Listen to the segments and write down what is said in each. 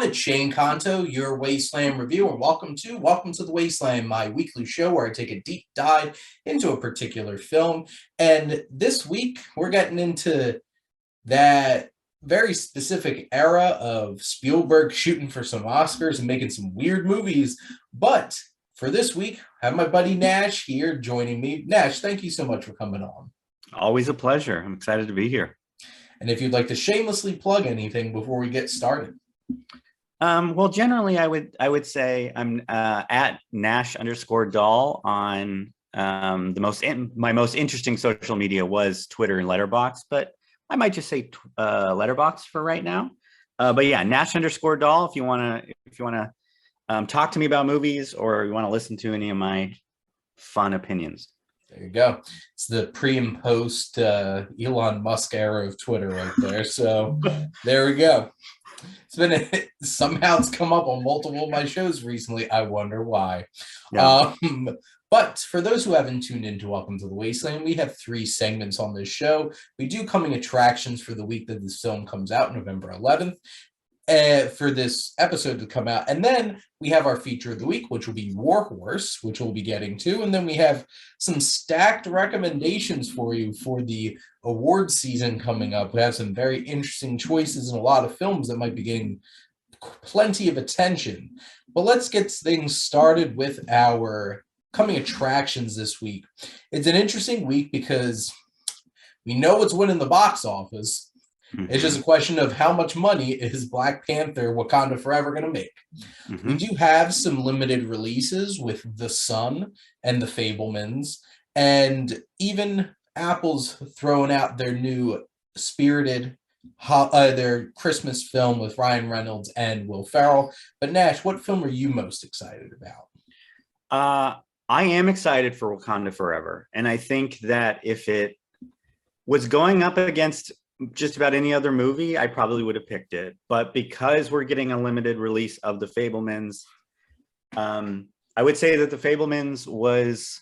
it's Shane Kanto, your Wasteland Reviewer. Welcome to the Wasteland, my weekly show where I take a deep dive into a particular film. And this week, we're getting into that very specific era of Spielberg shooting for some Oscars and making some weird movies. But for this week, I have my buddy Nash here joining me. Nash, thank you so much for coming on. Always a pleasure. I'm excited to be here. And if you'd like to shamelessly plug anything before we get started. Well, generally, I would say I'm at Nash_Dall on my most interesting social media was Twitter and Letterboxd, but I might just say Letterboxd for right now. But yeah, Nash_Dall. If you wanna talk to me about movies or you want to listen to any of my fun opinions. There you go. It's the pre and post Elon Musk era of Twitter right there. So there we go. Somehow it's come up on multiple of my shows recently. I wonder why. Yeah. But for those who haven't tuned in to Welcome to the Wasteland, we have 3 segments on this show. We do coming attractions for the week that this film comes out, November 11th. For this episode to come out. And then we have our feature of the week, which will be War Horse, which we'll be getting to. And then we have some stacked recommendations for you for the award season coming up. We have some very interesting choices and a lot of films that might be getting plenty of attention. But let's get things started with our coming attractions this week. It's an interesting week because we know what's winning the box office. It's just a question of how much money is Black Panther Wakanda Forever going to make. We do have some limited releases with The Sun and The Fabelmans, and even Apple's throwing out their new Spirited, their Christmas film with Ryan Reynolds and Will Ferrell. But Nash, what film are you most excited about? I am excited for Wakanda Forever, and I think that if it was going up against just about any other movie, I probably would have picked it. But because we're getting a limited release of The Fabelmans, I would say that The Fabelmans was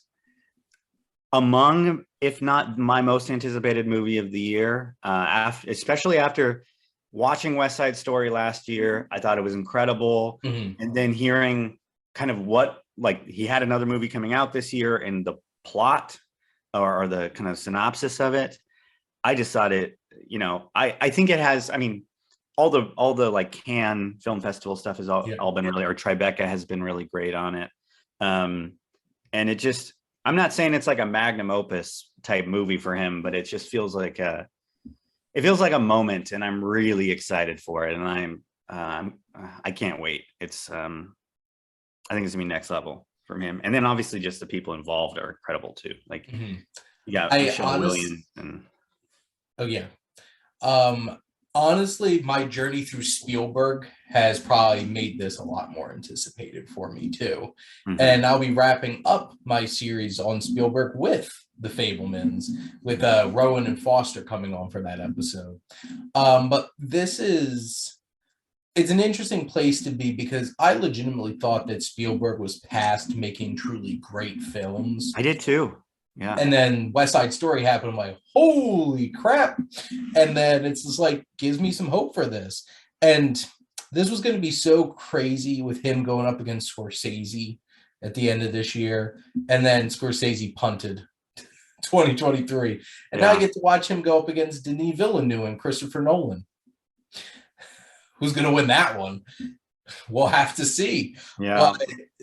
among, if not my most anticipated movie of the year, especially after watching West Side Story last year. I thought it was incredible. And then hearing kind of he had another movie coming out this year, and the plot or the kind of synopsis of it, I just thought it, I think it has, all the like Cannes Film Festival stuff has all been really, or Tribeca has been really great on it. And it just, I'm not saying it's like a magnum opus type movie for him, but it just feels like a moment, and I'm really excited for it. And I can't wait. It's, I think it's gonna be next level from him. And then obviously just the people involved are incredible too. Like, Michelle Williams and. Oh yeah. Honestly, my journey through Spielberg has probably made this a lot more anticipated for me too. And I'll be wrapping up my series on Spielberg with The Fabelmans, with Rowan and Foster coming on for that episode. But it's an interesting place to be because I legitimately thought that Spielberg was past making truly great films. I did too. Yeah. And then West Side Story happened. I'm like, holy crap. And then it's just like, gives me some hope for this. And this was going to be so crazy with him going up against Scorsese at the end of this year. And then Scorsese punted 2023. And now I get to watch him go up against Denis Villeneuve and Christopher Nolan. Who's going to win that one? We'll have to see. Yeah.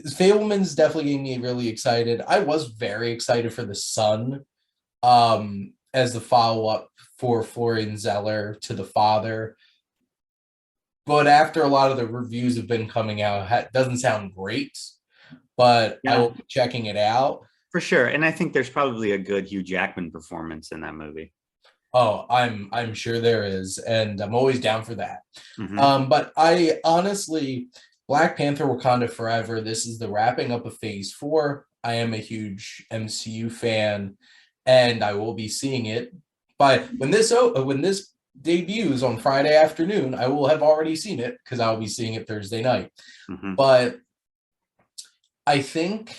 Fabelman's definitely getting me really excited. I was very excited for The Sun as the follow-up for Florian Zeller to The Father. But after a lot of the reviews have been coming out, it doesn't sound great. But I will be checking it out. For sure. And I think there's probably a good Hugh Jackman performance in that movie. Oh, I'm sure there is, and I'm always down for that. But I honestly, Black Panther Wakanda Forever, this is the wrapping up of Phase 4. I am a huge MCU fan, and I will be seeing it. But when this debuts on Friday afternoon, I will have already seen it because I'll be seeing it Thursday night. But I think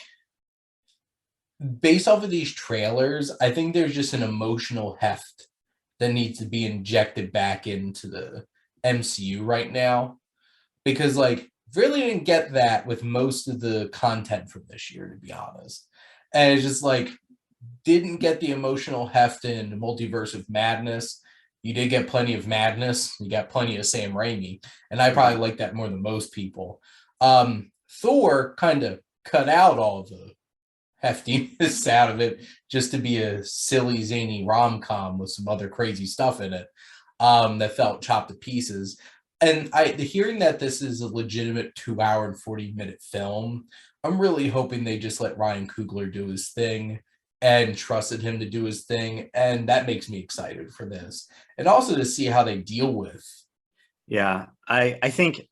based off of these trailers, I think there's just an emotional heft that needs to be injected back into the MCU right now. because like really didn't get that with most of the content from this year, to be honest. And it's just like didn't get the emotional heft in Multiverse of Madness. You did get plenty of madness. You got plenty of Sam Raimi, and I probably like that more than most people. Thor kind of cut out all the heftiness out of it just to be a silly, zany rom-com with some other crazy stuff in it that felt chopped to pieces. And hearing that this is a legitimate 2 hour and 40-minute film, I'm really hoping they just let Ryan Coogler do his thing and trusted him to do his thing. And that makes me excited for this. And also to see how they deal with. Yeah, I think,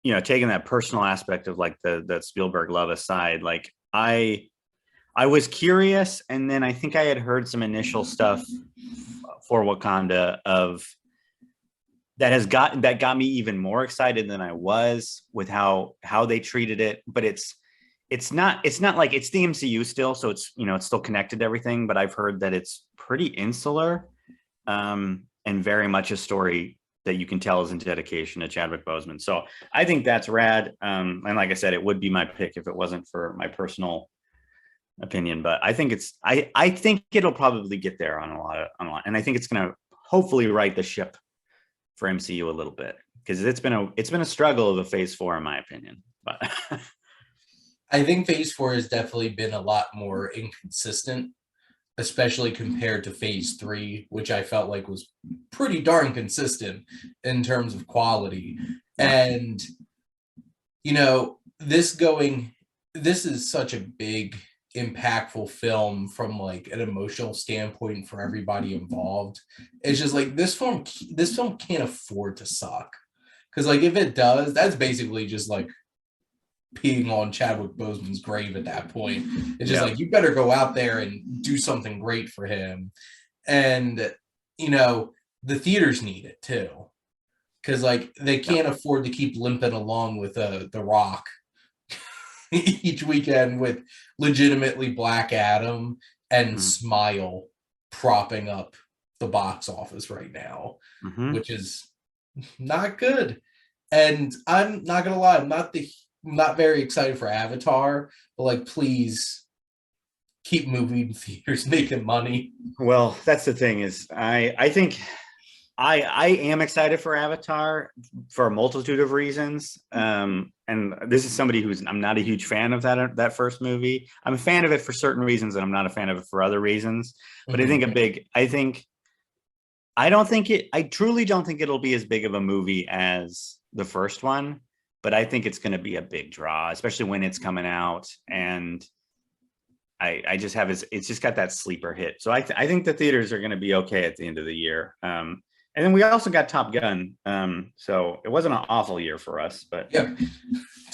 you know, taking that personal aspect of like the Spielberg love aside, like I was curious, and then I think I had heard some initial stuff for Wakanda that got me even more excited than I was with how they treated it. But it's not like it's the MCU still, so it's, you know, it's still connected to everything, but I've heard that it's pretty insular, and very much a story that you can tell is in dedication to Chadwick Boseman. So I think that's rad. And like I said, it would be my pick if it wasn't for my personal opinion, but I think I think it'll probably get there on a lot, and I think it's going to hopefully right the ship for MCU a little bit, because it's been a struggle of a phase 4 in my opinion. But I think phase 4 has definitely been a lot more inconsistent, especially compared to phase 3, which I felt like was pretty darn consistent in terms of quality. Yeah. And, you know, this is such a big, impactful film from like an emotional standpoint for everybody involved. It's just like this film can't afford to suck. Because like if it does, that's basically just like peeing on Chadwick Boseman's grave at that point. It's just like, you better go out there and do something great for him. And, you know, the theaters need it too. Because, like, they can't afford to keep limping along with The Rock each weekend with legitimately Black Adam and Smile propping up the box office right now, which is not good. And I'm not going to lie, I'm not very excited for Avatar, but like, please keep movie theaters making money. Well, that's the thing is I think I am excited for Avatar for a multitude of reasons. And this is somebody I'm not a huge fan of that first movie. I'm a fan of it for certain reasons, and I'm not a fan of it for other reasons. But I truly don't think it'll be as big of a movie as the first one. But I think it's going to be a big draw, especially when it's coming out. And I just have it's just got that sleeper hit. So I think the theaters are going to be okay at the end of the year. And then we also got Top Gun. So it wasn't an awful year for us, but yeah,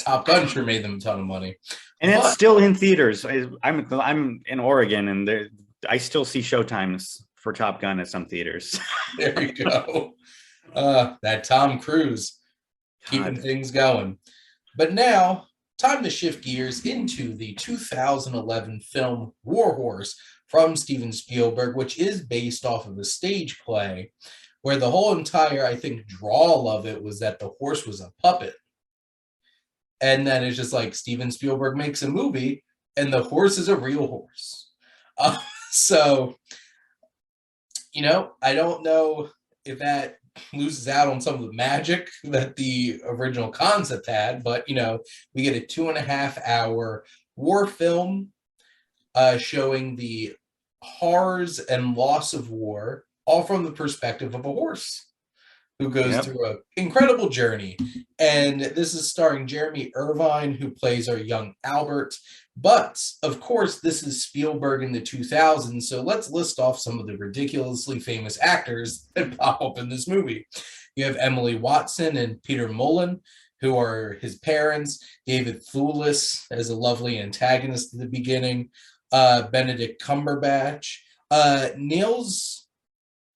Top Gun sure made them a ton of money. And it's still in theaters. I'm in Oregon, and I still see showtimes for Top Gun at some theaters. There you go. That Tom Cruise. Keeping things going. But now, time to shift gears into the 2011 film War Horse from Steven Spielberg, which is based off of a stage play where the whole entire, I think, drawl of it was that the horse was a puppet. And then it's just like Steven Spielberg makes a movie and the horse is a real horse. So, you know, I don't know if that loses out on some of the magic that the original concept had, but you know, we get a 2.5-hour war film showing the horrors and loss of war, all from the perspective of a horse who goes through an incredible journey. And this is starring Jeremy Irvine, who plays our young Albert. But, of course, this is Spielberg in the 2000s, so let's list off some of the ridiculously famous actors that pop up in this movie. You have Emily Watson and Peter Mullen, who are his parents. David Thewlis as a lovely antagonist at the beginning. Benedict Cumberbatch. Niels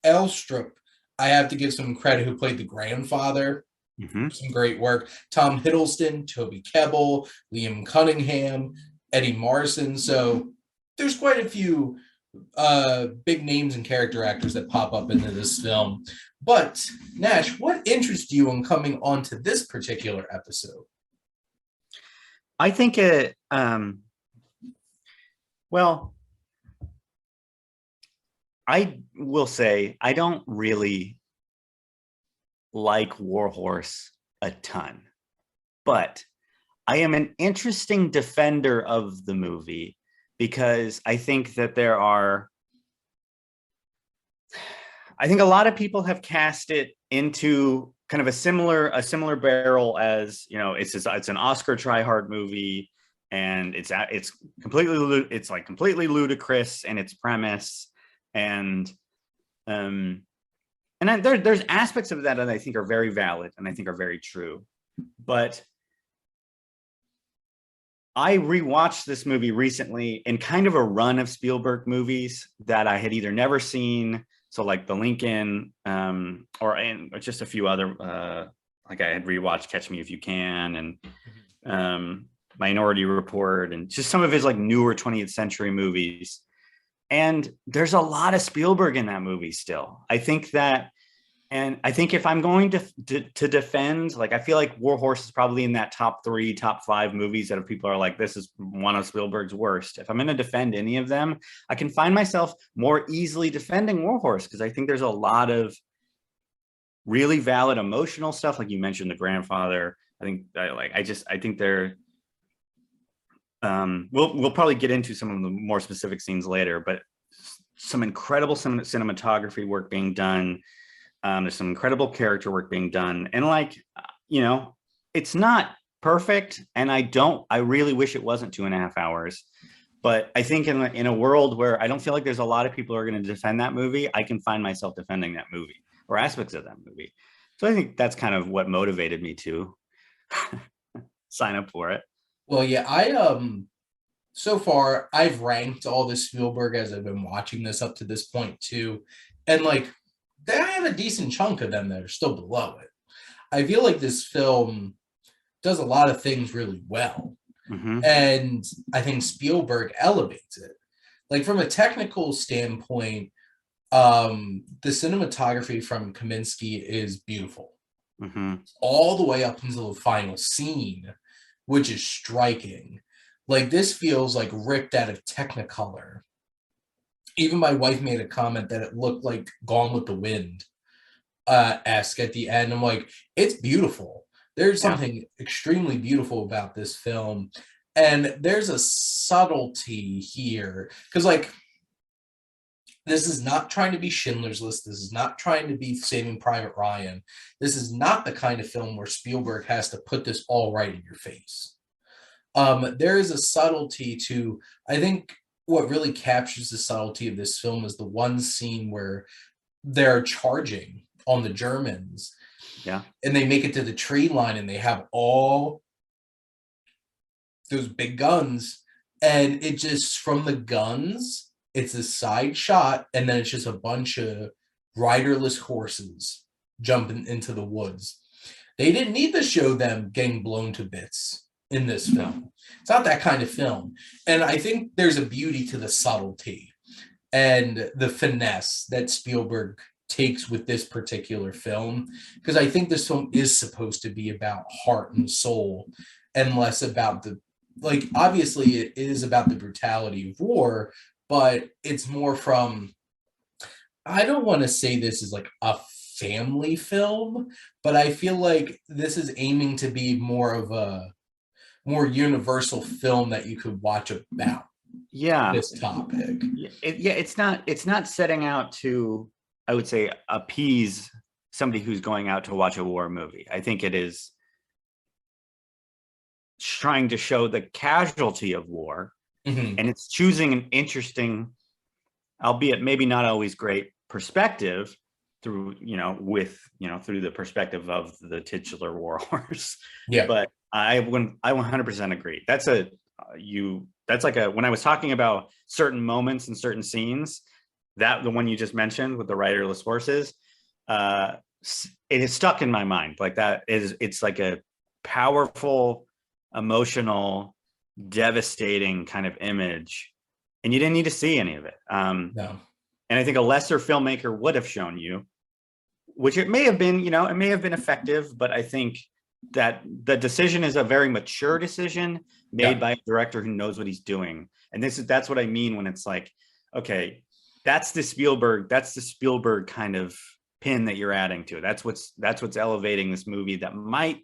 Elstrup, I have to give some credit, who played the grandfather. Some great work. Tom Hiddleston, Toby Kebbell, Liam Cunningham, Eddie Marsan. So there's quite a few big names and character actors that pop up into this film. But Nash, what interests you in coming onto this particular episode? I think it, well, I will say I don't really like Warhorse a ton, but I am an interesting defender of the movie because I think that I think a lot of people have cast it into kind of a similar barrel as, you know, it's an Oscar try-hard movie, and it's completely ludicrous in its premise, and there's aspects of that I think are very valid and I think are very true. But I rewatched this movie recently in kind of a run of Spielberg movies that I had either never seen, so like The Lincoln, or just a few other, like I had rewatched Catch Me If You Can and Minority Report, and just some of his like newer 20th century movies. And there's a lot of Spielberg in that movie still. I think if I'm going to defend, like, I feel like Warhorse is probably in that top 3, top 5 movies that if people are like, this is one of Spielberg's worst. If I'm going to defend any of them, I can find myself more easily defending Warhorse because I think there's a lot of really valid emotional stuff. Like you mentioned, the grandfather. I think they're. We'll probably get into some of the more specific scenes later, but some incredible cinematography work being done. There's some incredible character work being done, and like, you know, it's not perfect, and I really wish it wasn't 2.5 hours. But I think in a world where I don't feel like there's a lot of people who are going to defend that movie, I can find myself defending that movie or aspects of that movie. So I think that's kind of what motivated me to sign up for it. Well, yeah, so far I've ranked all the Spielberg as I've been watching this up to this point too, and like, I have a decent chunk of them that are still below it. I feel like this film does a lot of things really well. Mm-hmm. And I think Spielberg elevates it. Like, from a technical standpoint, the cinematography from Kaminsky is beautiful. Mm-hmm. All the way up until the final scene, which is striking. Like, this feels like ripped out of Technicolor. Even my wife made a comment that it looked like Gone with the Wind esque at the end. I'm like, it's beautiful. There's something extremely beautiful about this film. And there's a subtlety here. Because, like, this is not trying to be Schindler's List. This is not trying to be Saving Private Ryan. This is not the kind of film where Spielberg has to put this all right in your face. There is a subtlety to, I think, what really captures the subtlety of this film is the one scene where they're charging on the Germans. Yeah. And they make it to the tree line and they have all those big guns. And it just, from the guns, it's a side shot. And then it's just a bunch of riderless horses jumping into the woods. They didn't need to show them getting blown to bits in this film. It's not that kind of film. And I think there's a beauty to the subtlety and the finesse that Spielberg takes with this particular film, because I think this film is supposed to be about heart and soul and less about the, like, obviously it is about the brutality of war, but it's more from, I don't want to say this is like a family film, but I feel like this is aiming to be more of a more universal film that you could watch about this topic. It's not setting out to, I would say, appease somebody who's going out to watch a war movie. I think it is trying to show the casualty of war, and it's choosing an interesting, albeit maybe not always great, perspective through, through the perspective of the titular war horse. Yeah. But I 100% agree. That's like when I was talking about certain moments and certain scenes, that the one you just mentioned with the riderless horses, it is stuck in my mind. Like, it's like a powerful, emotional, devastating kind of image and you didn't need to see any of it. No. And I think a lesser filmmaker would have shown you, which it may have been, it may have been effective, but I think that the decision is a very mature decision made by a director who knows what he's doing. And that's what I mean when it's like, okay, that's the Spielberg kind of pin that you're adding to it. That's what's elevating this movie that might,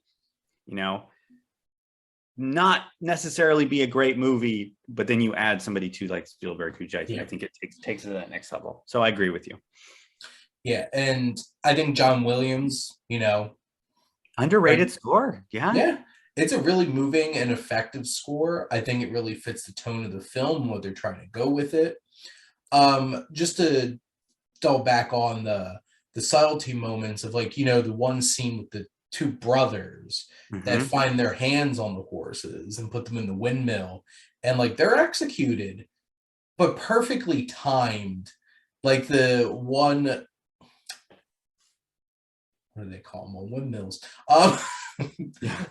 not necessarily be a great movie, but then you add somebody to like Spielberg, who I think it takes it to that next level. So I agree with you. Yeah, and I think John Williams, underrated score. Yeah, it's a really moving and effective score. I think it really fits the tone of the film, what they're trying to go with it. Just to double back on the subtlety moments of like, the one scene with the two brothers that find their hands on the horses and put them in the windmill, and like they're executed, but perfectly timed. Like the one, what do they call them on windmills?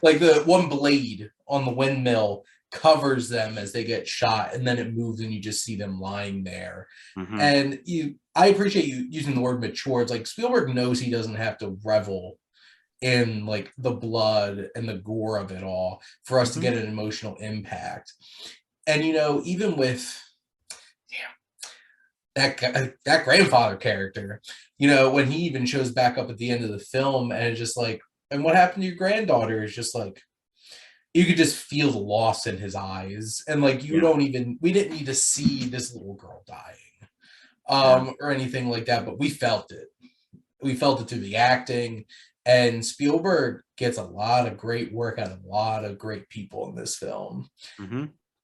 Like the one blade on the windmill covers them as they get shot, and then it moves and you just see them lying there. And I appreciate you using the word mature. It's like Spielberg knows he doesn't have to revel in like the blood and the gore of it all for us to get an emotional impact. And even with that grandfather character, when he even shows back up at the end of the film, and it's just like, and what happened to your granddaughter, is just like, you could just feel the loss in his eyes. And like, we didn't need to see this little girl dying or anything like that, but we felt it. We felt it through the acting. And Spielberg gets a lot of great work out of a lot of great people in this film.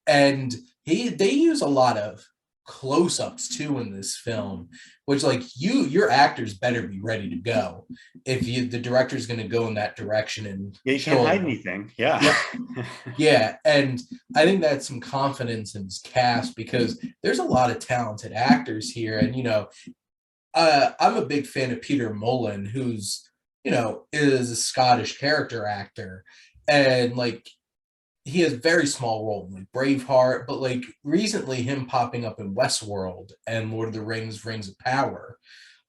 And they use a lot of close-ups too in this film, which like your actors better be ready to go if the director's going to go in that direction. And you can't hide anything. Yeah. And I think that's some confidence in his cast, because there's a lot of talented actors here. And I'm a big fan of Peter Mullen, who's is a Scottish character actor, and like he has very small role in like Braveheart, but like recently him popping up in Westworld and Lord of the Rings, Rings of Power,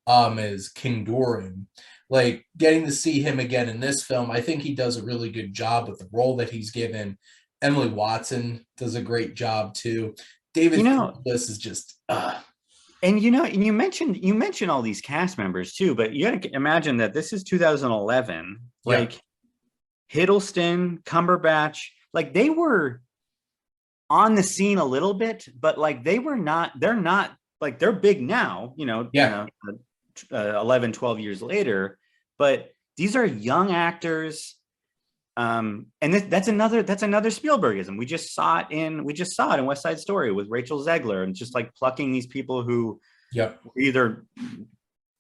as King Doran. Like getting to see him again in this film, I think he does a really good job with the role that he's given. Emily Watson does a great job too. David this is just And you mentioned all these cast members too, but you got to imagine that this is 2011. Like Hiddleston, Cumberbatch, like they were on the scene a little bit, but like they're not like they're big now, 11, 12 years later, but these are young actors. And that's another Spielbergism. We just saw it in West Side Story with Rachel Zegler, and just like plucking these people who either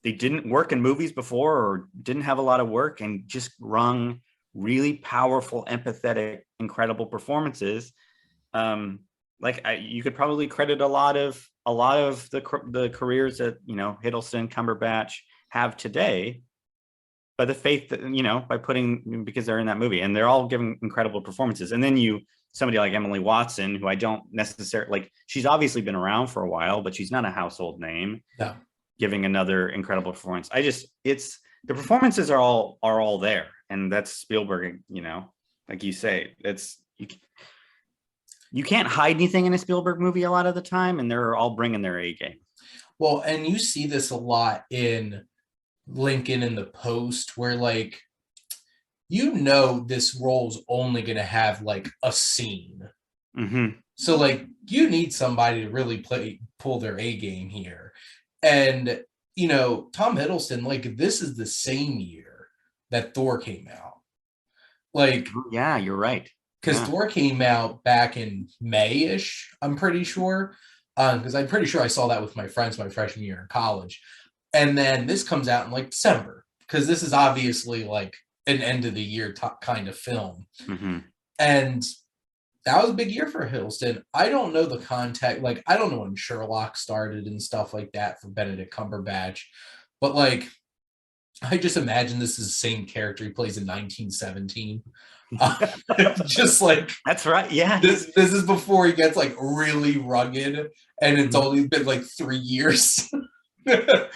they didn't work in movies before or didn't have a lot of work, and just wrung really powerful, empathetic, incredible performances. You could probably credit a lot of the careers that Hiddleston, Cumberbatch have today by the faith that by putting, because they're in that movie and they're all giving incredible performances. And then somebody like Emily Watson, who I don't necessarily like, she's obviously been around for a while, but she's not a household name, giving another incredible performance. The performances are all there, and that's Spielberg. Like you say, you can't hide anything in a Spielberg movie a lot of the time, and they're all bringing their A game. Well, and you see this a lot in Lincoln in the Post, where like this role's only going to have like a scene. So like you need somebody to really pull their A game here. And Tom Hiddleston, like this is the same year that Thor came out. Like yeah, you're right, because Thor came out back in May-ish, I'm pretty sure, because I'm pretty sure I saw that with my friends my freshman year in college. And then this comes out in like December, because this is obviously like an end of the year kind of film. And that was a big year for Hiddleston. I don't know the context. Like, I don't know when Sherlock started and stuff like that for Benedict Cumberbatch. But like, I just imagine this is the same character he plays in 1917. Just like that's right. Yeah, this is before he gets like really rugged, and it's only been like 3 years. yeah.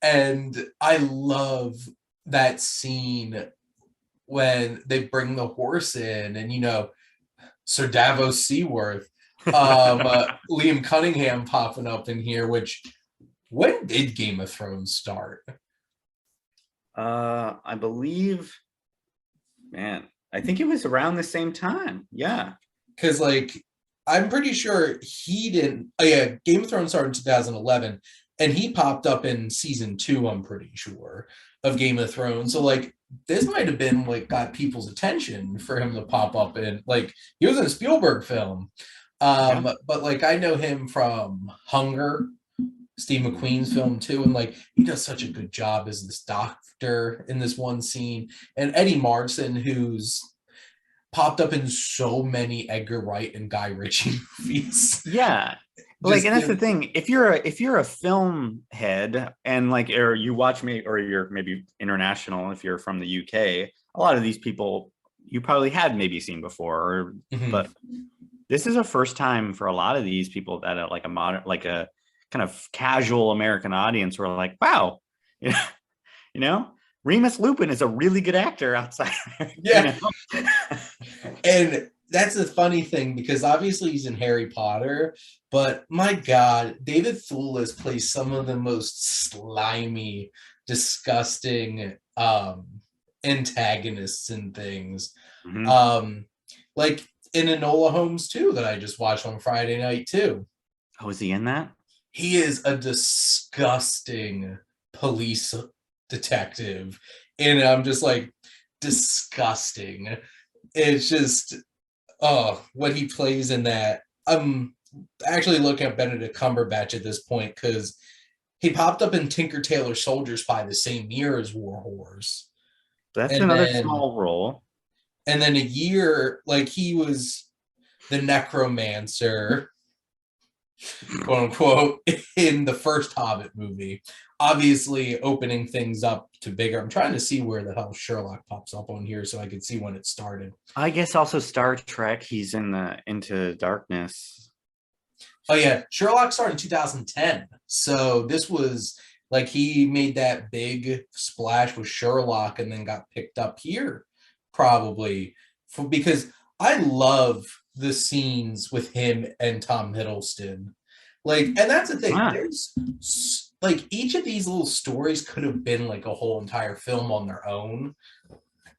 And I love that scene when they bring the horse in, and Sir Davos Seaworth, Liam Cunningham popping up in here. Which, when did Game of Thrones start? I believe, man, I think it was around the same time. Yeah, because I'm pretty sure he didn't. Oh yeah, Game of Thrones started in 2011, and he popped up in season 2. I'm pretty sure of Game of Thrones. So this might have been got people's attention for him to pop up in he was in a Spielberg film. But I know him from Hunger, Steve McQueen's film too, and he does such a good job as this doctor in this one scene. And Eddie Marsan, who's popped up in so many Edgar Wright and Guy Ritchie movies. Yeah. And that's the thing. If you're a film head and or you watch me, or you're maybe international, if you're from the UK, a lot of these people you probably had maybe seen before, but this is a first time for a lot of these people that are a modern, a kind of casual American audience who are wow, Remus Lupin is a really good actor outside. Yeah. And that's the funny thing, because obviously he's in Harry Potter, but my God, David Thewlis plays some of the most slimy, disgusting antagonists and things. Like in Enola Holmes 2 that I just watched on Friday night too. Oh, is he in that? He is a disgusting police detective, and I'm just disgusting. It's just what he plays in that. I'm actually looking at Benedict Cumberbatch at this point, because he popped up in Tinker Tailor Soldier Spy the same year as Warhorse. That's another small role. And then a year, he was the necromancer, quote unquote, in the first Hobbit movie, obviously opening things up to bigger. I'm trying to see where the hell Sherlock pops up on here so I could see when it started. I guess also Star Trek, he's in Into Darkness. Oh yeah, Sherlock started in 2010. So this was he made that big splash with Sherlock and then got picked up here, probably because I love the scenes with him and Tom Hiddleston. And that's the thing. Wow. There's each of these little stories could have been a whole entire film on their own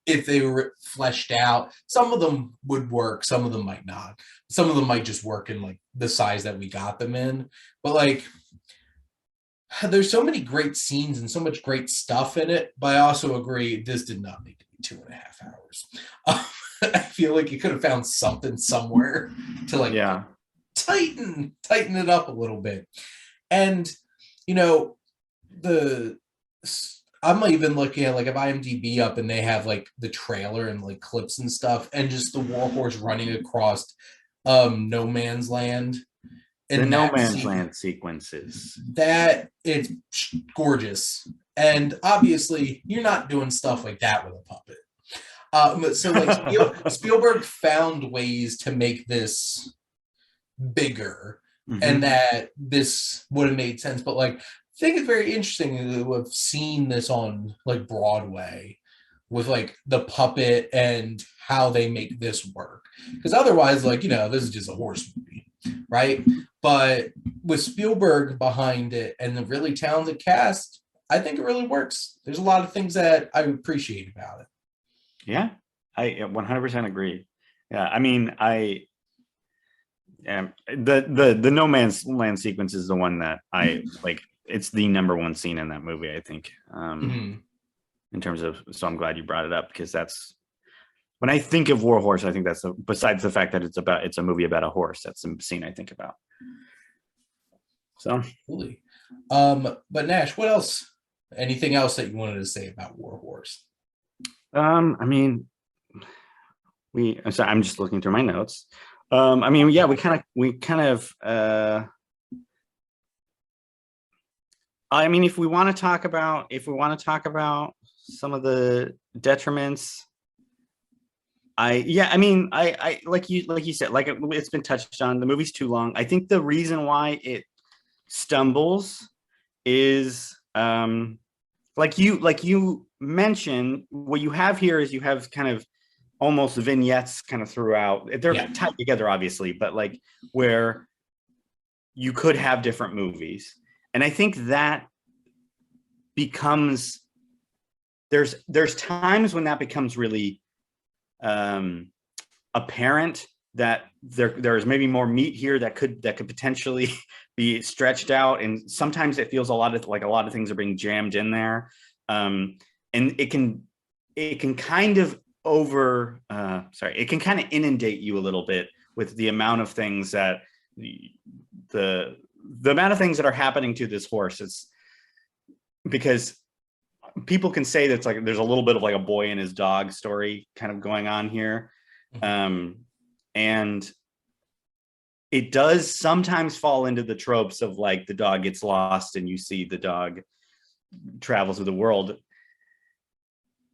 if they were fleshed out. Some of them would work, some of them might not. Some of them might just work in the size that we got them in. But there's so many great scenes and so much great stuff in it. But I also agree this did not need to be 2.5 hours. I feel like you could have found something somewhere to tighten it up a little bit. And I'm even looking at if IMDb up and they have the trailer and clips and stuff, and just the Warhorse running across No Man's Land. And the No Man's Land sequences. That it's gorgeous. And obviously you're not doing stuff like that with a puppet. So Spielberg found ways to make this bigger, and that this would have made sense. But I think it's very interesting to have seen this on Broadway with the puppet and how they make this work. Because otherwise, this is just a horse movie, right? But with Spielberg behind it and the really talented cast, I think it really works. There's a lot of things that I appreciate about it. Yeah, I 100% agree. Yeah, I mean, the No Man's Land sequence is the one that I like. It's the number one scene in that movie, I think. In terms of, so I'm glad you brought it up, because that's when I think of Warhorse. I think that's besides the fact that it's a movie about a horse. That's the scene I think about. So, absolutely. But Nash, what else? Anything else that you wanted to say about Warhorse? I mean, I'm sorry, I'm just looking through my notes. I mean, yeah, we kind of I mean, if we want to talk about some of the detriments, I like you said, like it's been touched on. The movie's too long. I think the reason why it stumbles is like you mentioned, what you have here is you have kind of almost vignettes kind of throughout. They're tied together, obviously, but like where you could have different movies. And I think that becomes, there's times when that becomes really apparent that there's maybe more meat here that could potentially be stretched out. And sometimes it feels a lot of things are being jammed in there. And it can kind of it can kind of inundate you a little bit with the amount of things that the amount of things that are happening to this horse. It's because people can say that's like there's a little bit of like a boy and his dog story kind of going on here. And it does sometimes fall into the tropes of like the dog gets lost and you see the dog travels through the world.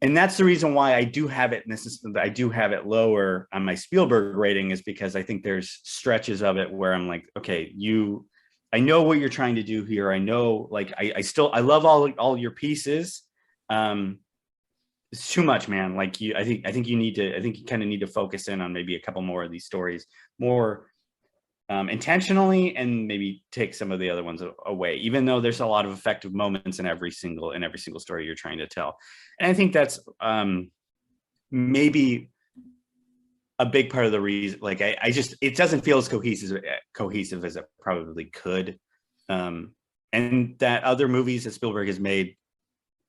And that's the reason why I do have it lower on my Spielberg rating, is because I think there's stretches of it where I'm like, okay, I know what you're trying to do here. I know, like, I love all your pieces. It's too much, man. Like I think you kind of need to focus in on maybe a couple more of these stories more intentionally, and maybe take some of the other ones away, even though there's a lot of effective moments in every single story you're trying to tell. And I think that's maybe a big part of the reason. Like I just, it doesn't feel as cohesive as it probably could. And that other movies that Spielberg has made,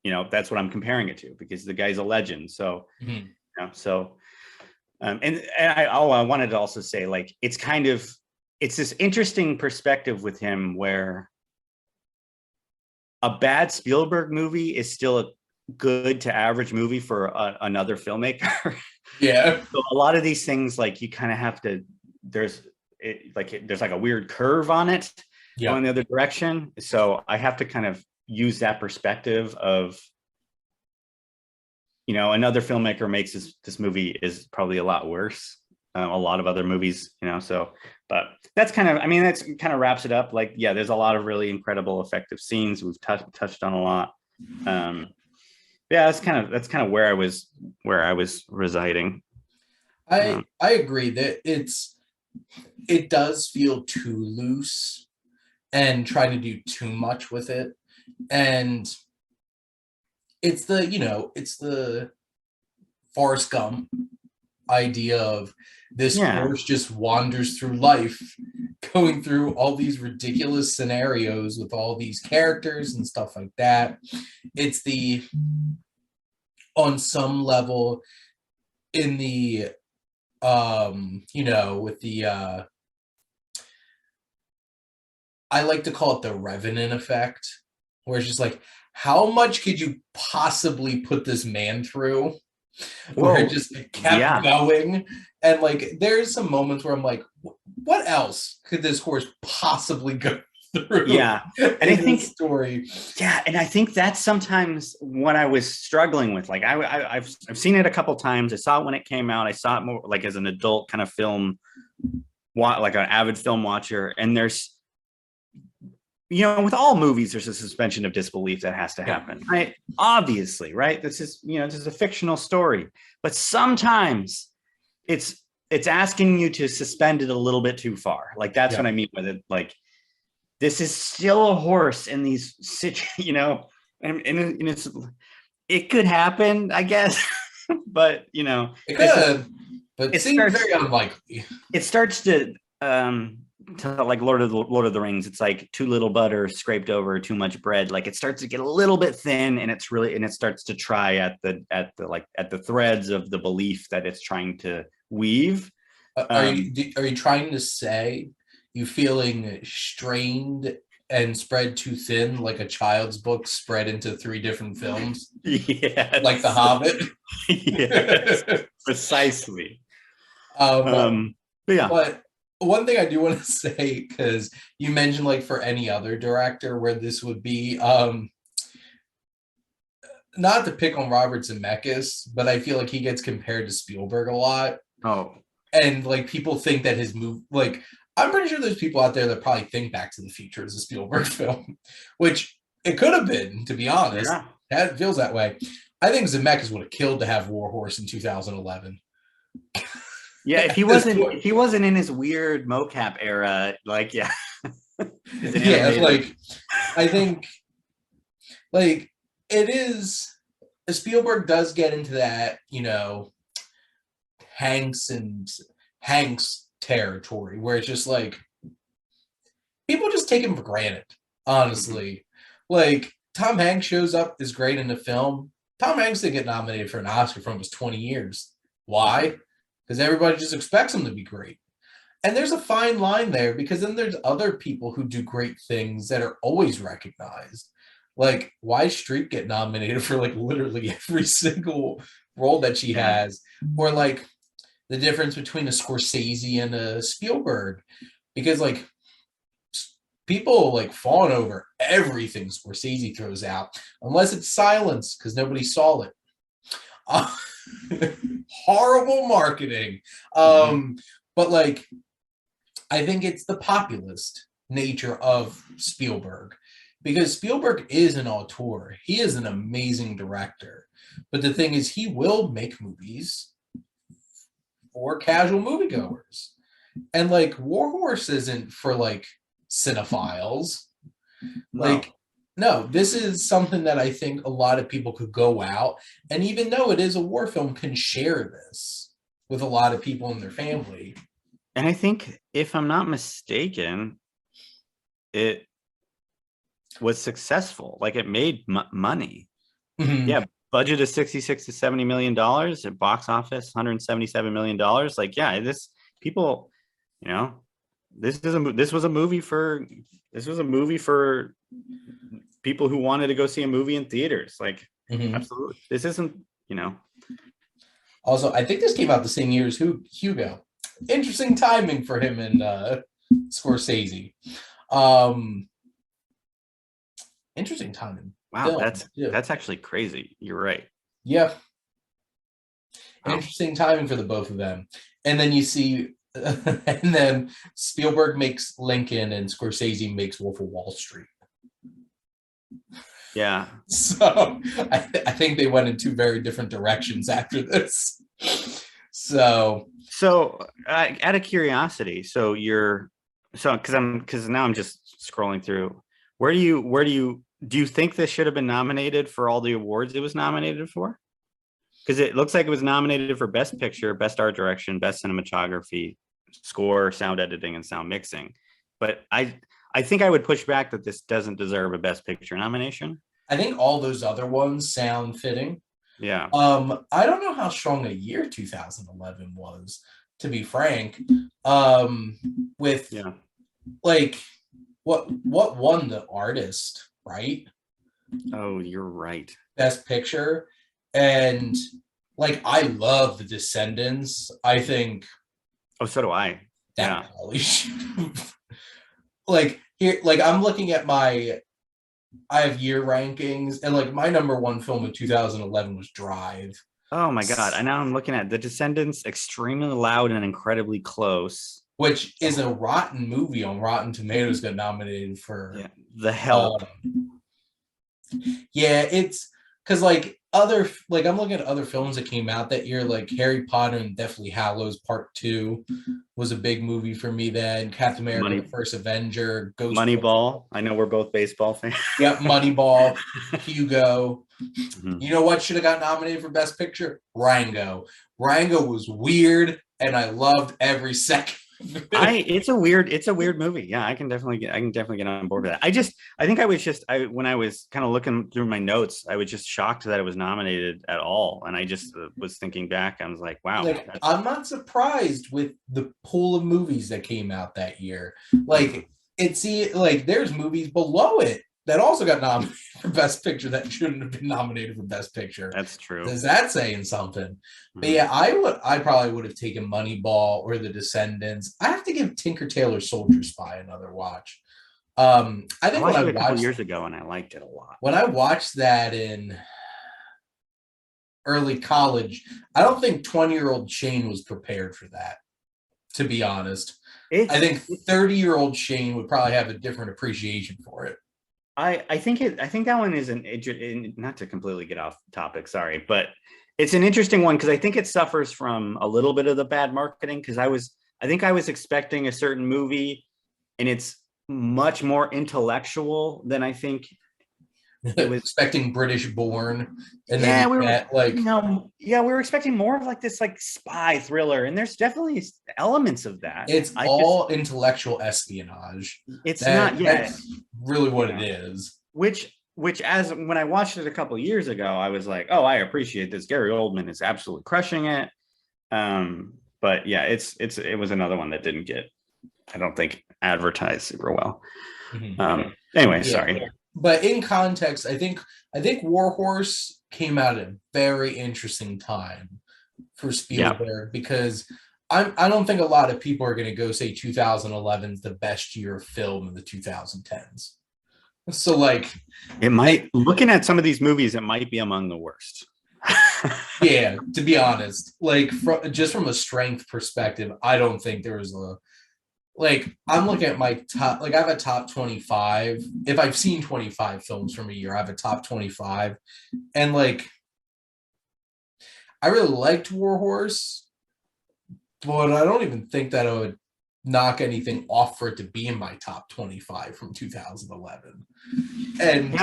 you know, that's what I'm comparing it to, because the guy's a legend. So, you know, and I wanted to also say, like, it's this interesting perspective with him where a bad Spielberg movie is still a good to average movie for another filmmaker. Yeah. So a lot of these things, like, you kind of have to, there's like a weird curve on it going the other direction. So I have to kind of use that perspective of, you know, another filmmaker makes this movie is probably a lot worse. A lot of other movies, you know, so, but that's kind of wraps it up. Like, yeah, there's a lot of really incredible effective scenes. We've touched on a lot. Yeah, that's kind of where I was residing. I agree that it does feel too loose and trying to do too much with it. And it's the Forrest Gump idea of this horse just wanders through life, going through all these ridiculous scenarios with all these characters and stuff like that. It's on some level, in the with the I like to call it the Revenant effect, where it's just like, how much could you possibly put this man through? Where it just kept going. And like, there's some moments where I'm like, what else could this horse possibly go through? Yeah. And I think story. Yeah. And I think that's sometimes what I was struggling with. Like I've seen it a couple times. I saw it when it came out. I saw it more like as an adult kind of film, like an avid film watcher. And there's, you know, with all movies, there's a suspension of disbelief that has to happen, right? Obviously, right? This is a fictional story, but sometimes it's asking you to suspend it a little bit too far. Like, that's what I mean with it. Like, this is still a horse in these, you know, and it could happen, I guess, but, you know, it could, but it seems very unlikely. It starts to like Lord of the Rings. It's like too little butter scraped over too much bread. Like, it starts to get a little bit thin, and it starts to try at the threads of the belief that it's trying to weave. Are you trying to say you feeling strained and spread too thin, like a child's book spread into 3 different films? Yeah, like The Hobbit. Yes, precisely. But one thing I do want to say, because you mentioned like for any other director where this would be, not to pick on Robert Zemeckis, but I feel like he gets compared to Spielberg a lot. Oh, And like people think that his move, like I'm pretty sure there's people out there that probably think Back to the Future is a Spielberg film, which it could have been, to be honest. yeah. That feels that way. I think Zemeckis would have killed to have Warhorse in 2011. Yeah, if he wasn't in his weird mocap era, like yeah. Yeah, like I think like it is Spielberg does get into that, you know, Hanks territory where it's just like people just take him for granted, honestly. Like Tom Hanks shows up, is great in the film. Tom Hanks didn't get nominated for an Oscar for almost 20 years. Why? Because everybody just expects him to be great. And there's a fine line there because then there's other people who do great things that are always recognized. Like, why Streep get nominated for like literally every single role that she has? Or like the difference between a Scorsese and a Spielberg. Because like people like fawn over everything Scorsese throws out, unless it's Silence, because nobody saw it. Horrible marketing. But like, I think it's the populist nature of Spielberg, because Spielberg is an auteur. He is an amazing director. But the thing is, he will make movies for casual moviegoers. And like, Warhorse isn't for like cinephiles. Like, no, this is something that I think a lot of people could go out, and even though it is a war film, can share this with a lot of people in their family. And I think, if I'm not mistaken, it was successful. Like, it made money. Mm-hmm. Yeah, budget is $66 to $70 million. At box office, $177 million. Like, yeah, this people, you know, this was a movie for people who wanted to go see a movie in theaters. Like, absolutely. This isn't, you know. Also, I think this came out the same year as Hugo. Interesting timing for him and Scorsese. Interesting timing. Wow, that's actually crazy. You're right. Yeah. Wow. Interesting timing for the both of them. And then you see, and then Spielberg makes Lincoln and Scorsese makes Wolf of Wall Street. Yeah. So I think they went in two very different directions after this. So out of curiosity, because now I'm just scrolling through. Where do you think this should have been nominated for all the awards it was nominated for? Because it looks like it was nominated for Best Picture, Best Art Direction, Best Cinematography, Score, Sound Editing, and Sound Mixing. But I think I would push back that this doesn't deserve a Best Picture nomination. I think all those other ones sound fitting. Yeah. I don't know how strong a year 2011 was, to be frank. With like what won the artist, right? Oh, you're right. Best Picture. And like, I love The Descendants. I think. Oh, so do I. That probably should. Like here, like I'm looking at I have year rankings, and like my number one film of 2011 was Drive. Oh my God. And now I'm looking at The Descendants, Extremely Loud and Incredibly Close. Which is a rotten movie on Rotten Tomatoes, got nominated for The Help. It's because like I'm looking at other films that came out that year, like Harry Potter and Deathly Hallows Part 2 was a big movie for me then. Captain America, The First Avenger, Moneyball. I know we're both baseball fans. Yep, Moneyball, Hugo. Mm-hmm. You know what should have got nominated for Best Picture? Rango. Rango was weird, and I loved every second. It's a weird movie. Yeah, I can definitely get on board with that. When I was kind of looking through my notes, I was just shocked that it was nominated at all. And I just was thinking back, I was like, wow. Like, I'm not surprised with the pool of movies that came out that year. Like, there's movies below it that also got nominated for Best Picture that shouldn't have been nominated for Best Picture. That's true. Is that saying something? But yeah, I probably would have taken Moneyball or The Descendants. I have to give Tinker Tailor Soldier Spy another watch. I think I watched it a couple years ago and I liked it a lot. When I watched that in early college, I don't think 20-year-old Shane was prepared for that, to be honest. I think 30-year-old Shane would probably have a different appreciation for it. I think that one is not to completely get off topic, sorry, but it's an interesting one because I think it suffers from a little bit of the bad marketing because I think I was expecting a certain movie and it's much more intellectual than I think it was. Expecting British Born, and then we were expecting more of like this like spy thriller, and there's definitely elements of that. It's all intellectual espionage. That's really what it is. Which as when I watched it a couple of years ago, I was like, oh, I appreciate this. Gary Oldman is absolutely crushing it. But yeah, it was another one that didn't get, I don't think, advertised super well. Anyway, sorry. But in context, I think Warhorse came out at a very interesting time for Spielberg because I don't think a lot of people are going to go say 2011 is the best year of film in the 2010s. So like, it might, looking at some of these movies, it might be among the worst. Yeah, to be honest, like just from a strength perspective, I don't think there was I'm looking at my top, I have a top 25. If I've seen 25 films from a year, I have a top 25. And I really liked Warhorse, but I don't even think that I would knock anything off for it to be in my top 25 from 2011. And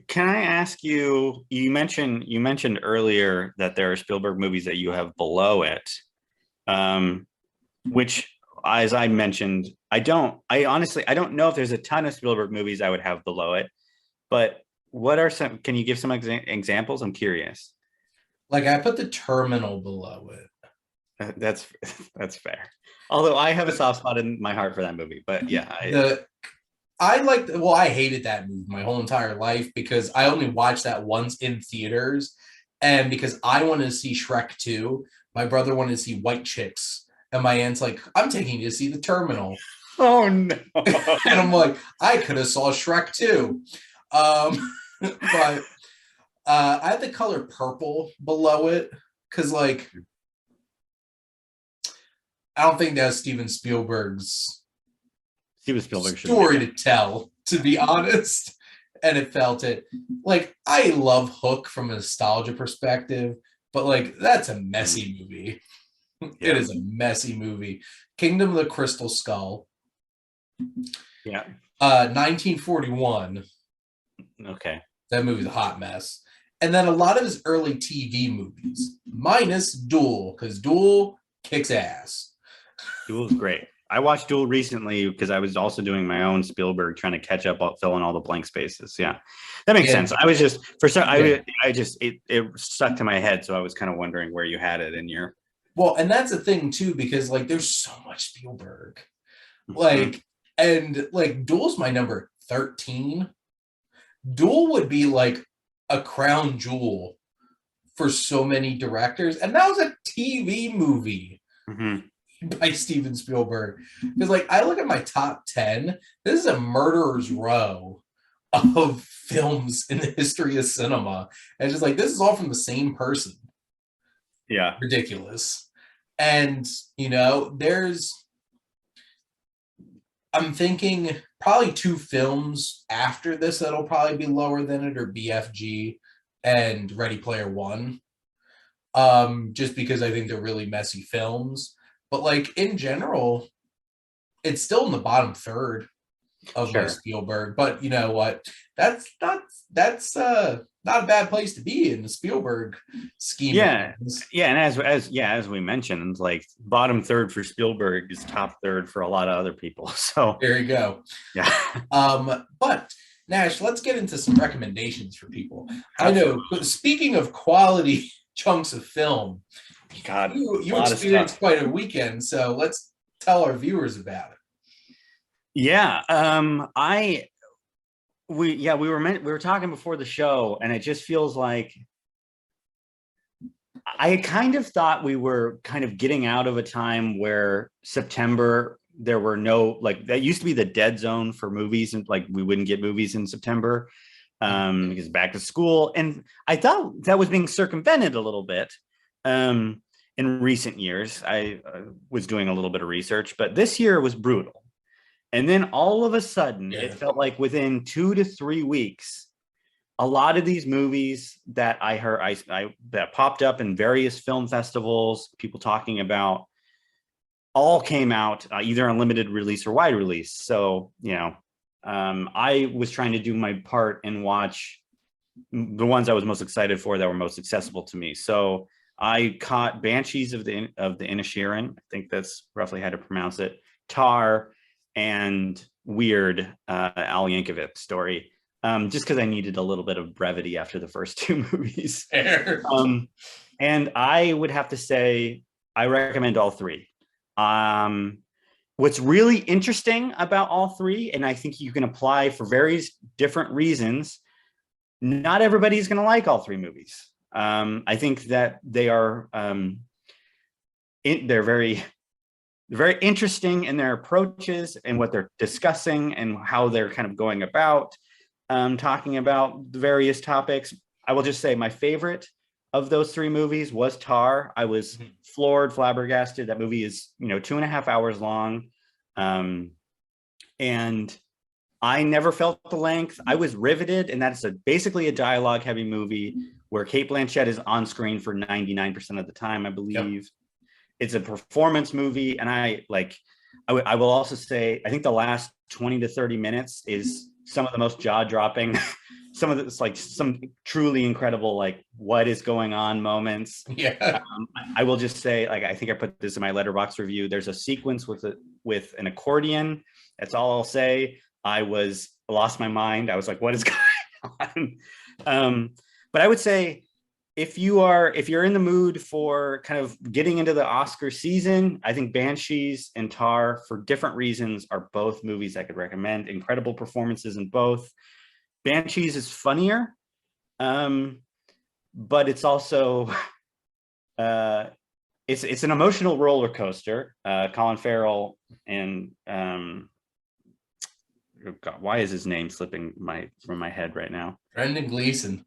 can I ask you, you mentioned earlier that there are Spielberg movies that you have below it, which, as I mentioned, I honestly don't know if there's a ton of Spielberg movies I would have below it, but what are some, can you give some examples? I'm curious. I put The Terminal below it. That's fair. Although I have a soft spot in my heart for that movie, but yeah. I hated that movie my whole entire life because I only watched that once in theaters. And because I wanted to see Shrek 2, my brother wanted to see White Chicks. And my aunt's like, I'm taking you to see The Terminal. Oh, no. And I'm like, I could have saw Shrek too. But I had The Color Purple below it because, I don't think that's Steven Spielberg's story to tell, to be honest. And it felt it. I love Hook from a nostalgia perspective, but, that's a messy movie. Yeah. It is a messy movie. Kingdom of the Crystal Skull. Yeah. 1941. Okay. That movie's a hot mess. And then a lot of his early TV movies, minus Duel, because Duel kicks ass. Duel's great. I watched Duel recently because I was also doing my own Spielberg, trying to catch up, filling all the blank spaces. Yeah, that makes sense. I was just it stuck to my head, so I was kind of wondering where you had it in your. Well, and that's the thing too, because there's so much Spielberg, and Duel's my number 13. Duel would be a crown jewel for so many directors, and that was a TV movie by Steven Spielberg. Because I look at my top 10, this is a murderer's row of films in the history of cinema, and just this is all from the same person. Yeah, ridiculous. And I'm thinking probably 2 films after this that'll probably be lower than it are BFG and Ready Player One. Just because I think they're really messy films. But in general, it's still in the bottom third of my Spielberg. But you know what? That's not a bad place to be in the Spielberg scheme. Yeah. And as we mentioned, bottom third for Spielberg is top third for a lot of other people. So there you go. Yeah. But Nash, let's get into some recommendations for people. Absolutely. I know, speaking of quality chunks of film, God, you experienced quite a weekend, so let's tell our viewers about it. Yeah, we were talking before the show, and it just feels like I kind of thought we were kind of getting out of a time where September, there were no, like, that used to be the dead zone for movies, and like we wouldn't get movies in September because back to school. And I thought that was being circumvented a little bit in recent years. I was doing a little bit of research, but this year was brutal. And then all of a sudden, it felt like within 2 to 3 weeks, a lot of these movies that I heard, that popped up in various film festivals, people talking about, all came out either on limited release or wide release. So, I was trying to do my part and watch the ones I was most excited for that were most accessible to me. So I caught Banshees of the Inisherin. I think that's roughly how to pronounce it. Tar, and Weird, Al Yankovic story. Just because I needed a little bit of brevity after the first two movies. And I would have to say, I recommend all three. What's really interesting about all three, and I think you can apply for various different reasons, not everybody's going to like all three movies. I think that they are, they're very interesting in their approaches and what they're discussing and how they're kind of going about talking about the various topics. I will just say my favorite of those three movies was Tar. I was flabbergasted. That movie is, 2.5 hours long. And I never felt the length. I was riveted, and that's basically a dialogue heavy movie where Cate Blanchett is on screen for 99% of the time, I believe. Yep. It's a performance movie. And I will also say, I think the last 20 to 30 minutes is some of the most jaw-dropping, some of this, like, some truly incredible, like, what is going on moments. Yeah. I will just say, like, I think I put this in my Letterboxd review. There's a sequence with an accordion. That's all I'll say. I lost my mind. I was like, what is going on? But I would say, if you're in the mood for kind of getting into the Oscar season, I think Banshees and Tar, for different reasons, are both movies I could recommend. Incredible performances in both. Banshees is funnier, but it's also it's an emotional roller coaster. Colin Farrell and God, why is his name slipping from my head right now? Brendan Gleeson.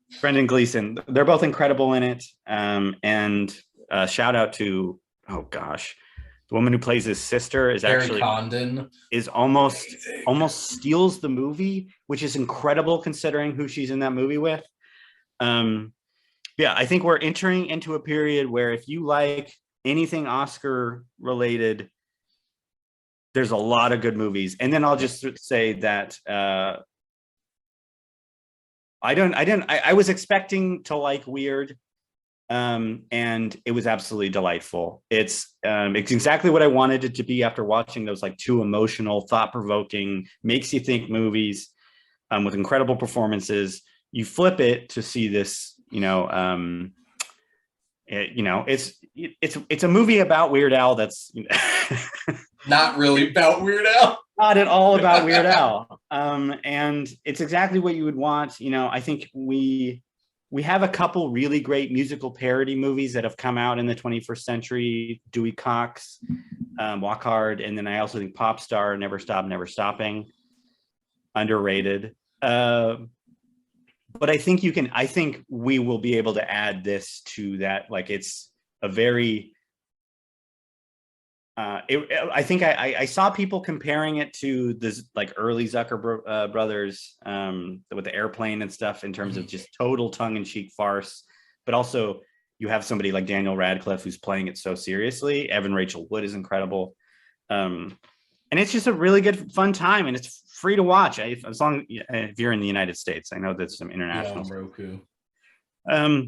They're both incredible in it. And shout out to, the woman who plays his sister is Carrie actually Condon. Is almost steals the movie, which is incredible considering who she's in that movie with. I think we're entering into a period where if you like anything Oscar related, there's a lot of good movies. And then I'll just say that I was expecting to like Weird, and it was absolutely delightful. It's exactly what I wanted it to be after watching those, like, two emotional, thought-provoking, makes you think movies with incredible performances. You flip it to see this, it's a movie about Weird Al that's not really about Weird Al. Not at all about Weird Al. And it's exactly what you would want. I think we have a couple really great musical parody movies that have come out in the 21st century. Dewey Cox, Walk Hard, and then I also think Pop Star, Never Stop, Never Stopping, underrated. But I think we will be able to add this to that. Like, it's a very, I think I saw people comparing it to this, like, early Zucker brothers with the airplane and stuff, in terms of just total tongue-in-cheek farce. But also you have somebody like Daniel Radcliffe who's playing it so seriously. Evan Rachel Wood is incredible. And it's just a really good, fun time, and it's free to watch as long if you're in the United States. I know there's some international Roku.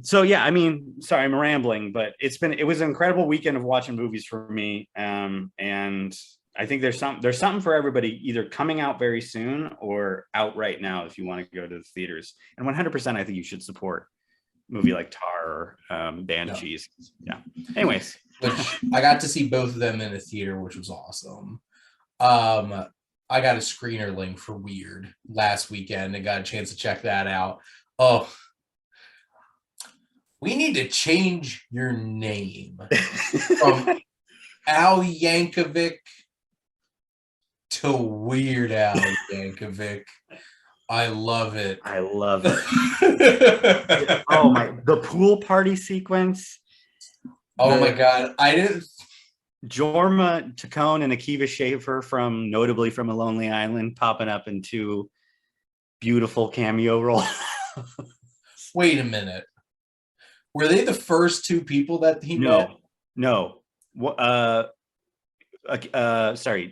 Sorry, I'm rambling, but it was an incredible weekend of watching movies for me. And I think there's something for everybody, either coming out very soon or out right now if you want to go to the theaters. And 100%, I think you should support a movie like Tar or Banshees. Yeah. Anyways, which I got to see both of them in a theater, which was awesome. I got a screener link for Weird last weekend and got a chance to check that out. Oh, we need to change your name from Al Yankovic to Weird Al Yankovic. I love it. I love it. Oh my, the pool party sequence. Oh my God. I didn't. Jorma Taccone and Akiva Schaffer notably from A Lonely Island popping up in 2 beautiful cameo roles. Wait a minute. Were they the first 2 people that he met? No. Sorry.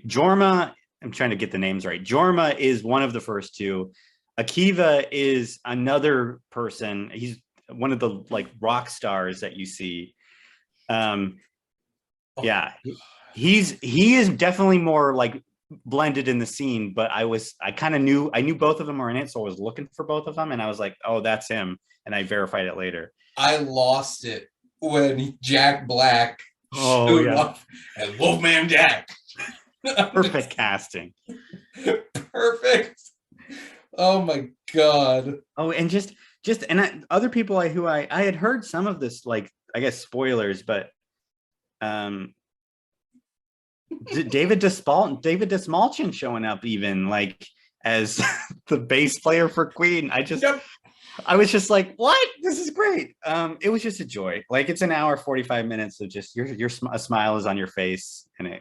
Jorma, I'm trying to get the names right. Jorma is one of the first 2. Akiva is another person. He's one of the like rock stars that you see. Yeah, he is definitely more like blended in the scene, but I knew both of them were in it, so I was looking for both of them, and I was like, oh, that's him, and I verified it later. I lost it when Jack Black showed up and Wolfman Jack. Perfect casting. Perfect. Oh my God. Oh, and other people who I had heard some of this, like, I guess spoilers, but David Desmalchin showing up even like as the bass player for Queen. I was just like, what? This is great. It was just a joy. Like, it's an hour 45 minutes of just a smile is on your face, and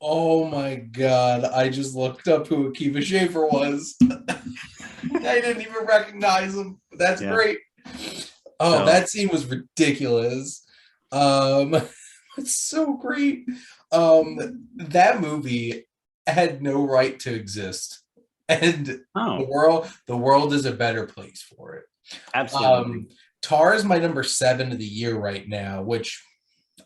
oh my God, I just looked up who Akiva Schaffer was. I didn't even recognize him. That's great. Oh, that scene was ridiculous. It's so great. That movie had no right to exist, and the world is a better place for it. Absolutely. Tar is my number 7 of the year right now, which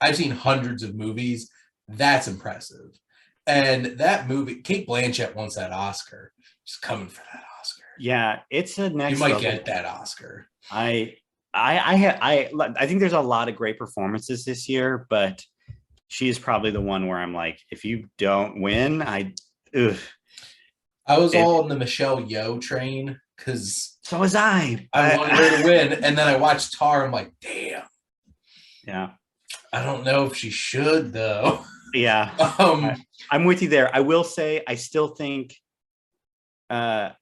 I've seen hundreds of movies. That's impressive. And that movie, Cate Blanchett wants that Oscar. She's coming for that Oscar. Yeah, it's a next. You might get that Oscar. I think there's a lot of great performances this year, but she is probably the one where I'm like, if you don't win, I was all on the Michelle Yeoh train because so was I. I wanted her to win, and then I watched Tar. I'm like, damn. Yeah. I don't know if she should though. Yeah. I'm with you there. I will say, I still think. I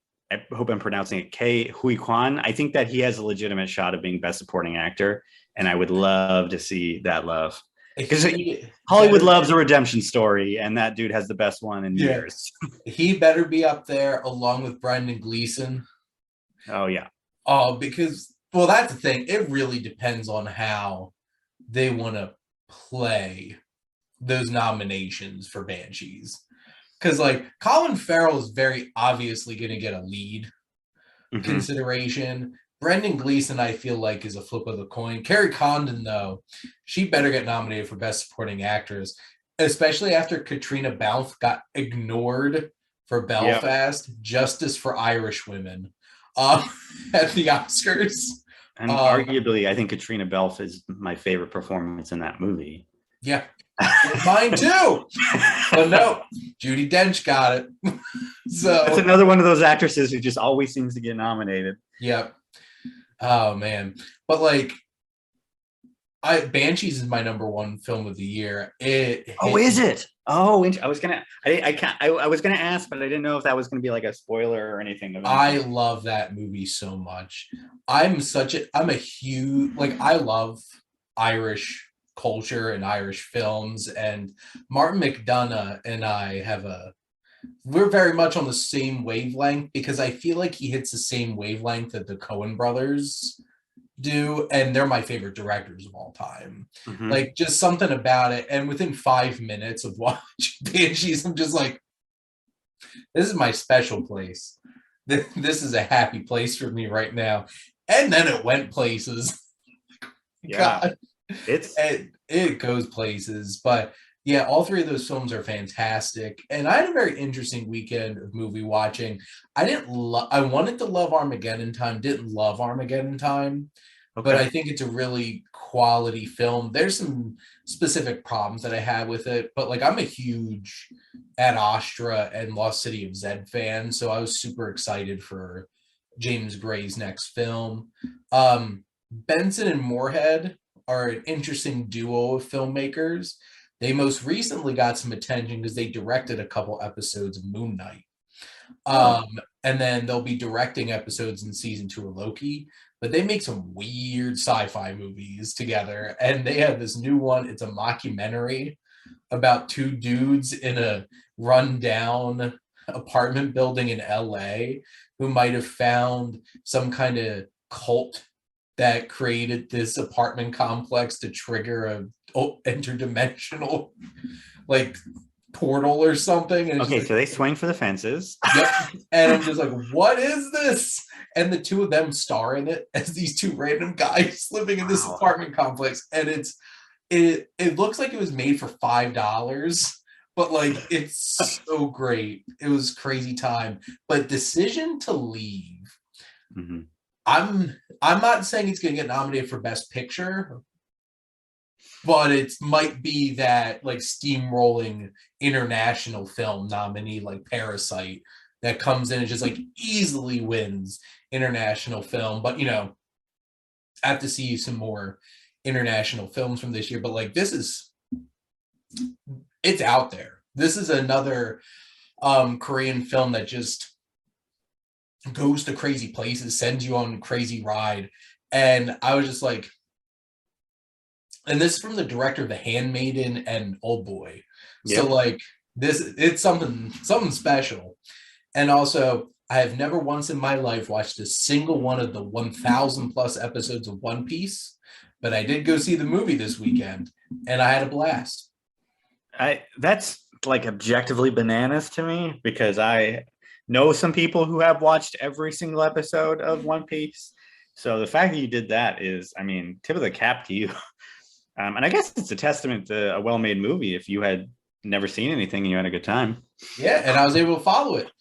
hope I'm pronouncing it. Ke Huy Quan. I think that he has a legitimate shot of being Best Supporting Actor, and I would love to see that love. Because Hollywood loves a redemption story, and that dude has the best one in years. He better be up there along with Brendan Gleeson. Oh, yeah. Oh, because, well, that's the thing. It really depends on how they want to play those nominations for Banshees. Because, like, Colin Farrell is very obviously going to get a lead consideration. Brendan Gleeson, I feel like, is a flip of the coin. Carrie Condon, though, she better get nominated for Best Supporting Actress, especially after Katrina Balfe got ignored for Belfast, Justice for Irish Women, at the Oscars. And arguably, I think Katrina Balfe is my favorite performance in that movie. Yeah. Mine too. But no, Judi Dench got it. So it's another one of those actresses who just always seems to get nominated. Yep. Oh man. But like Banshees is my number 1 film of the year. Is it? Oh, I was gonna ask, but I didn't know if that was gonna be like a spoiler or anything. I love that movie so much. I'm a huge, like, I love Irish culture and Irish films, and Martin McDonagh and I we're very much on the same wavelength, because I feel like he hits the same wavelength that the Coen brothers do, and they're my favorite directors of all time. Like, just something about it, and within 5 minutes of watching Banshees, I'm just like, this is my special place. This is a happy place for me right now. And then it went places. God. It goes places. But yeah, all 3 of those films are fantastic. And I had a very interesting weekend of movie watching. I wanted to love Armageddon Time, didn't love Armageddon Time. but Okay. I think it's a really quality film. There's some specific problems that I have with it, but like I'm a huge Ad Astra and Lost City of Zed fan, so I was super excited for James Gray's next film. Benson and Moorhead are an interesting duo of filmmakers. They most recently got some attention because they directed a couple episodes of Moon Knight. Oh. Um, and then they'll be directing episodes in season 2 of Loki. But they make some weird sci-fi movies together, and they have this new one. It's a mockumentary about two dudes in a rundown apartment building in LA who might have found some kind of cult that created this apartment complex to trigger a interdimensional like portal or something. And Okay, like, so they swing for the fences. yep. And I'm just like, what is this? And the two of them star in it as these two random guys living in this apartment complex. And it looks like it was made for $5, but like it's so great. It was crazy time. But Decision to Leave. Mm-hmm. I'm not saying it's gonna get nominated for Best Picture, but it might be that like steamrolling international film nominee like Parasite that comes in and just like easily wins international film. But I have to see some more international films from this year. But like it's out there. This is another Korean film that just goes to crazy places, sends you on a crazy ride. And I was just like, and this is from the director of The Handmaiden and Old Boy. So like it's something special. And also, I have never once in my life watched a single one of the 1,000 plus episodes of One Piece, but I did go see the movie this weekend, and I had a blast. That's like objectively bananas to me because I know some people who have watched every single episode of One Piece. So the fact that you did that is, I mean, tip of the cap to you. And I guess it's a testament to a well-made movie if you had never seen anything and you had a good time. Yeah, and I was able to follow it.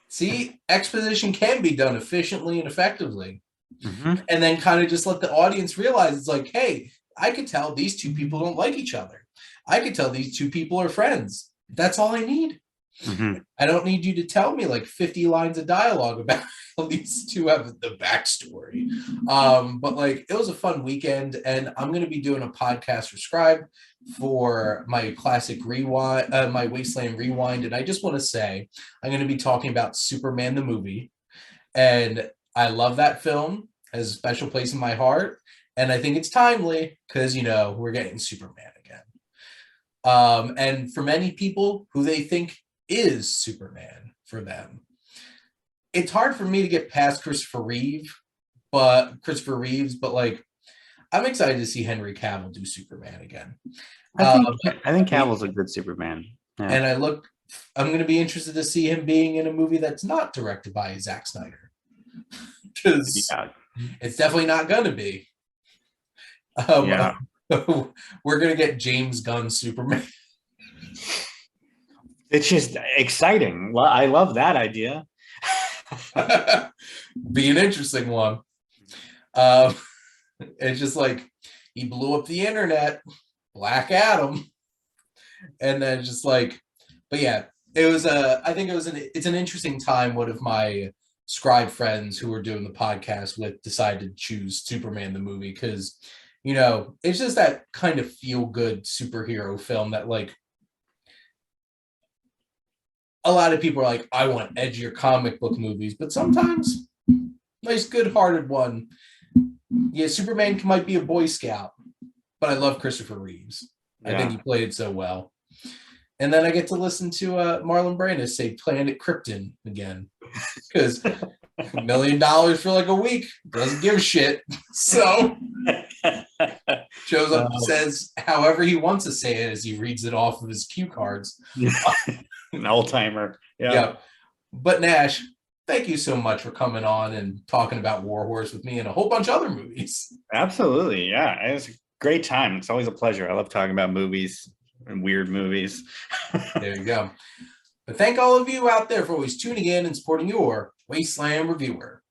See, exposition can be done efficiently and effectively. Mm-hmm. And then kind of just let the audience realize it's like, hey, I could tell these two people don't like each other. I could tell these two people are friends. That's all I need. Mm-hmm. I don't need you to tell me like 50 lines of dialogue about how these two have the backstory. But like it was a fun weekend, and I'm going to be doing a podcast for Scribe for my classic rewind, my Wasteland Rewind. And I just want to say I'm going to be talking about Superman the movie, and I love that film. It has a special place in my heart, and I think it's timely because we're getting Superman again. And for many people who they think is Superman for them, it's hard for me to get past Christopher Reeves, but like I'm excited to see Henry Cavill do Superman again. I think Cavill's a good Superman. Yeah. And I'm going to be interested to see him being in a movie that's not directed by Zack Snyder, because it's definitely not going to be. We're going to get James Gunn Superman. It's just exciting. Well, I love that idea. Be an interesting one. It's just like he blew up the internet, Black Adam, and then just like, but yeah, it was it's an interesting time. One of my Scribe friends who were doing the podcast with decided to choose Superman the movie because it's just that kind of feel good superhero film that like a lot of people are like, I want edgier comic book movies, but sometimes nice good-hearted one. Yeah, Superman might be a Boy Scout, but I love Christopher Reeves. Yeah. I think he played it so well. And then I get to listen to Marlon Brando say Planet Krypton again, because $1 million for like a week, doesn't give a shit. So shows up and says however he wants to say it as he reads it off of his cue cards. An old-timer. Yeah. But Nash, thank you so much for coming on and talking about War Horse with me and a whole bunch of other movies. Absolutely. Yeah. It was a great time. It's always a pleasure. I love talking about movies and weird movies. There you go. But thank all of you out there for always tuning in and supporting your Wasteland Reviewer.